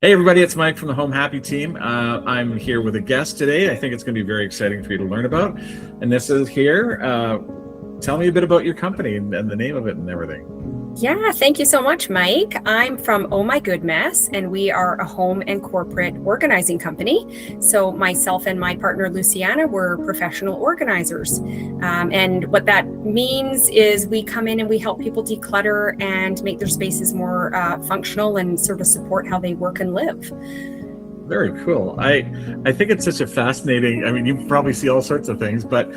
Hey everybody, it's Mike from the HomeHappy team. I'm here with a guest today. I think it's going to be very exciting for you to learn about. Anissa is here. Tell me a bit about your company and the name of it and everything. Yeah, thank you so much, Mike. I'm from Oh My Good Mess, and we are a home and corporate organizing company. So myself and my partner, Luciana, we're professional organizers. And what that means is we come in and we help people declutter and make their spaces more functional and sort of support how they work and live. Very cool. I think it's such a fascinating, you probably see all sorts of things, but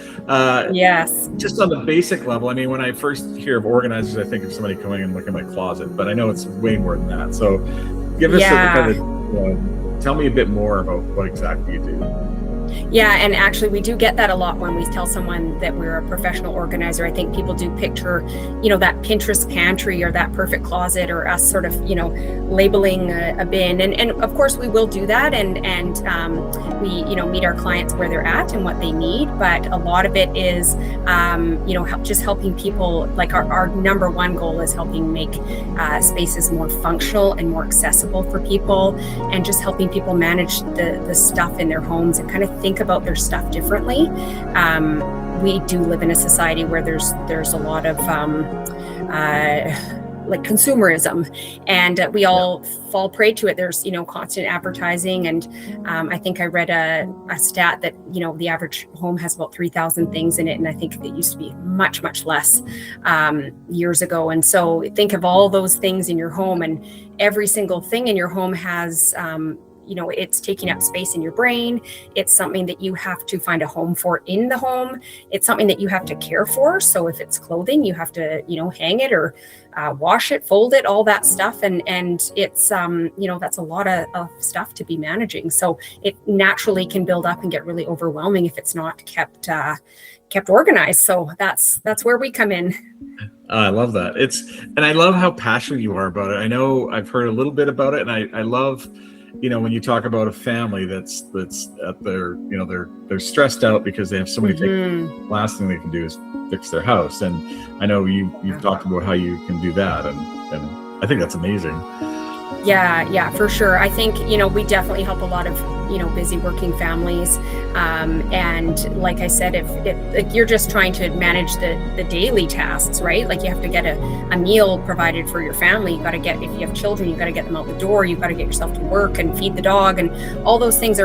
Yes. just on the basic level, when I first hear of organizers, I think of somebody coming and looking at my closet, but I know it's way more than that. So give us tell me a bit more about what exactly you do. Yeah, and actually we do get that a lot when we tell someone that we're a professional organizer. I think people do picture, that Pinterest pantry or that perfect closet or us sort of, labeling a bin. And of course we will do that and we, meet our clients where they're at and what they need. But a lot of it is, just helping people, like our number one goal is helping make spaces more functional and more accessible for people, and just helping people manage the stuff in their homes and kind of think about their stuff differently. We do live in a society where there's a lot of like consumerism, and we all fall prey to it. There's constant advertising, and I think I read a stat that the average home has about 3,000 things in it, and I think it used to be much less years ago. And so think of all those things in your home, and every single thing in your home has it's taking up space in your brain. It's something that you have to find a home for in the home. It's something that you have to care for. So if it's clothing, you have to, hang it or wash it, fold it, all that stuff. And it's, that's a lot of stuff to be managing. So it naturally can build up and get really overwhelming if it's not kept organized. So that's where we come in. I love that. And I love how passionate you are about it. I know I've heard a little bit about it, and I love, when you talk about a family that's at their, they're stressed out because they have so many things. The last thing they can do is fix their house. And I know you've talked about how you can do that. And I think that's amazing. Yeah, for sure. I think, we definitely help a lot of, busy working families. And like I said, if you're just trying to manage the daily tasks, right? Like you have to get a meal provided for your family. You got to get, if you have children, you got to get them out the door. You got to get yourself to work and feed the dog. And all those things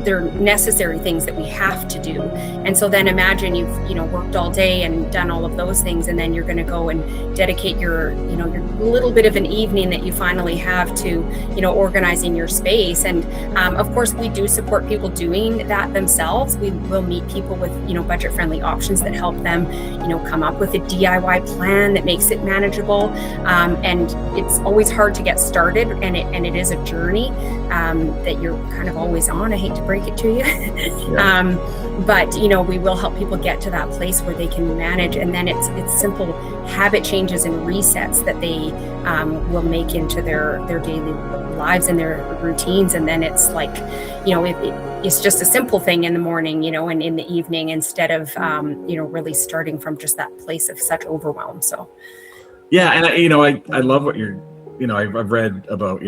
they're necessary things that we have to do. And so then imagine you've worked all day and done all of those things, and then you're going to go and dedicate your your little bit of an evening that you finally have to organizing your space. And of course we do support people doing that themselves. We will meet people with budget friendly options that help them come up with a DIY plan that makes it manageable. And it's always hard to get started, and it is a journey that you're kind of always on. I hate to break it to you. But we will help people get to that place where they can manage, and then it's simple habit changes and resets that they will make into their daily lives and their routines. And then it's like it's just a simple thing in the morning and in the evening, instead of really starting from just that place of such overwhelm. So yeah, and I love what you're I've read about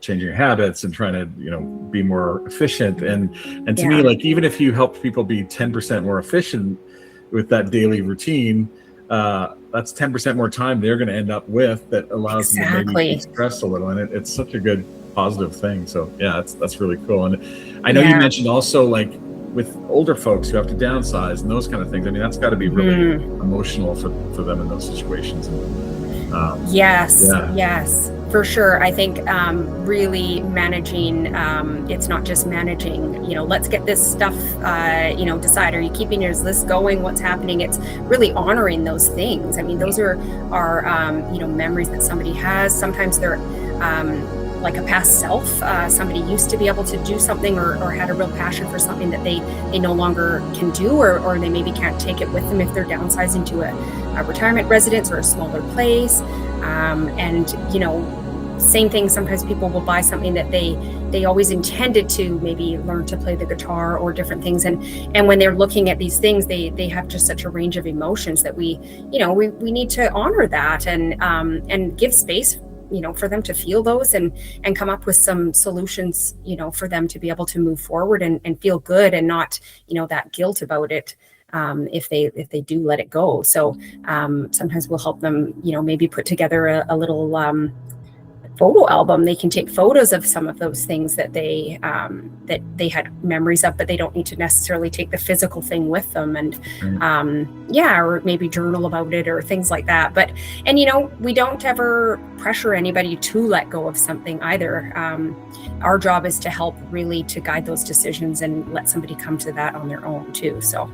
changing your habits and trying to be more efficient, and to me, like, even if you help people be 10% more efficient with that daily routine, that's 10% more time they're going to end up with, that allows them to maybe be stressed a little, and it's such a good positive thing. So yeah, that's really cool. And I know you mentioned also, like, with older folks who have to downsize and those kind of things, that's got to be really emotional for them in those situations. And, yes, for sure. I think really managing, it's not just managing, let's get this stuff, decide, are you keeping your list going? What's happening? It's really honoring those things. Those are memories that somebody has. Sometimes they're like a past self. Somebody used to be able to do something or had a real passion for something that they no longer can do, or they maybe can't take it with them if they're downsizing to a retirement residence or a smaller place. And same thing, sometimes people will buy something that they always intended to maybe learn to play the guitar or different things, and when they're looking at these things, they have just such a range of emotions that we need to honor that and give space for them to feel those and come up with some solutions, for them to be able to move forward and feel good and not, that guilt about it. If they do let it go. So sometimes we'll help them, maybe put together a little photo album. They can take photos of some of those things that they had memories of, but they don't need to necessarily take the physical thing with them. And or maybe journal about it or things like that. And we don't ever pressure anybody to let go of something either. Our job is to help really to guide those decisions and let somebody come to that on their own too. So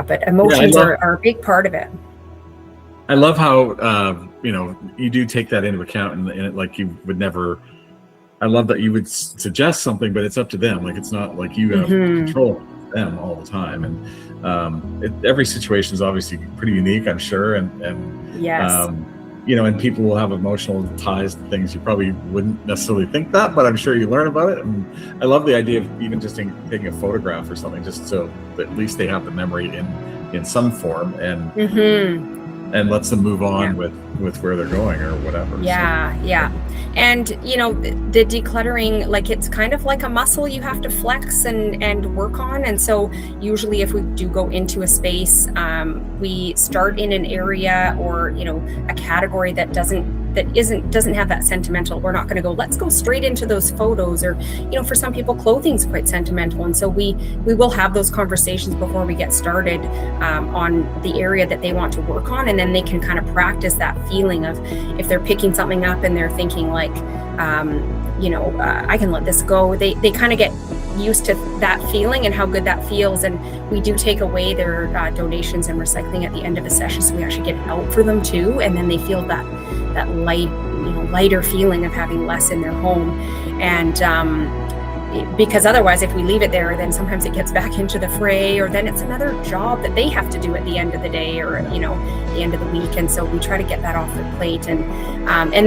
but emotions are a big part of it. I love how, you do take that into account and it, like you would never, I love that you would suggest something, but it's up to them. Like, it's not like you have control of them all the time. And every situation is obviously pretty unique, I'm sure. And yes. And people will have emotional ties to things. You probably wouldn't necessarily think that, but I'm sure you learn about it. And I love the idea of even just taking a photograph or something, just so that at least they have the memory in some form and lets them move on with where they're going or whatever. Yeah. And the decluttering, like, it's kind of like a muscle you have to flex and work on. And so usually if we do go into a space, we start in an area or a category that doesn't have that sentimental. We're not going to go, let's go straight into those photos, or for some people clothing's quite sentimental, and so we will have those conversations before we get started on the area that they want to work on, and then they can kind of practice that feeling of if they're picking something up and they're thinking like I can let this go. They kind of get used to that feeling and how good that feels. And we do take away their donations and recycling at the end of the session, so we actually get it out for them too, and then they feel that lighter feeling of having less in their home. And because otherwise, if we leave it there, then sometimes it gets back into the fray, or then it's another job that they have to do at the end of the day, or the end of the week. And so we try to get that off their plate, and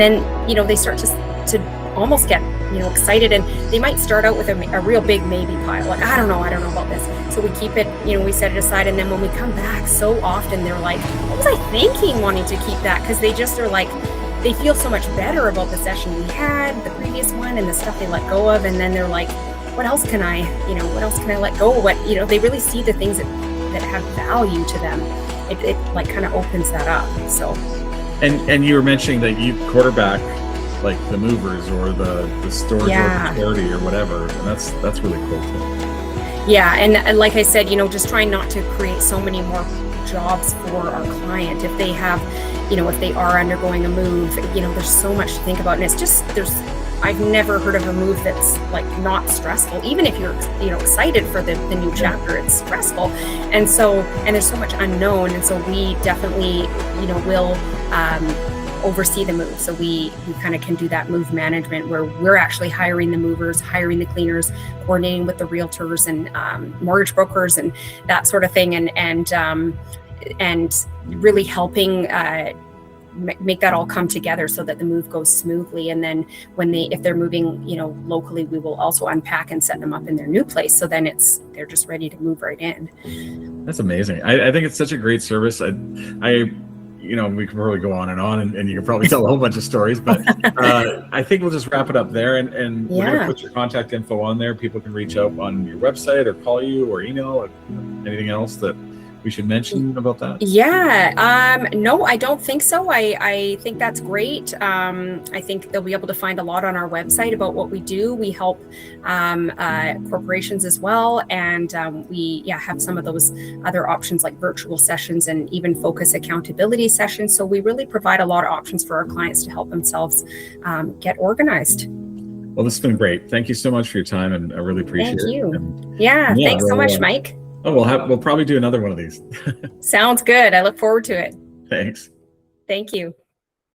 then they start to almost get excited, and they might start out with a real big maybe pile, like I don't know about this. So we keep it, we set it aside, and then when we come back, so often they're like, what was I thinking wanting to keep that? Because they just are like, they feel so much better about the session we had, the previous one, and the stuff they let go of, and then they're like, what else can I let go? They really see the things that have value to them. It like kind of opens that up. So, and you were mentioning that you quarterback like the movers or the storage or charity or whatever, and that's really cool too. Yeah, and like I said, just trying not to create so many more jobs for our client. If they have, if they are undergoing a move, there's so much to think about, and it's just I've never heard of a move that's like not stressful. Even if you're excited for the new chapter, it's stressful, and there's so much unknown, and so we definitely will oversee the move. So we kind of can do that move management where we're actually hiring the movers, hiring the cleaners, coordinating with the realtors and mortgage brokers and that sort of thing, and really helping make that all come together so that the move goes smoothly. And then if they're moving locally, we will also unpack and set them up in their new place, so then they're just ready to move right in. That's amazing. I think it's such a great service. We can probably go on and you can probably tell a whole bunch of stories, but I think we'll just wrap it up there, and we're going to put your contact info on there. People can reach out on your website or call you or email, or anything else that we should mention about that? No, I don't think so. I think that's great. I think they'll be able to find a lot on our website about what we do. We help corporations as well, and we have some of those other options like virtual sessions and even focus accountability sessions. So we really provide a lot of options for our clients to help themselves get organized. Well, this has been great. Thank you so much for your time, and I really appreciate it. Thank you. Thanks so much, Mike. We'll probably do another one of these. Sounds good. I look forward to it. Thanks. Thank you.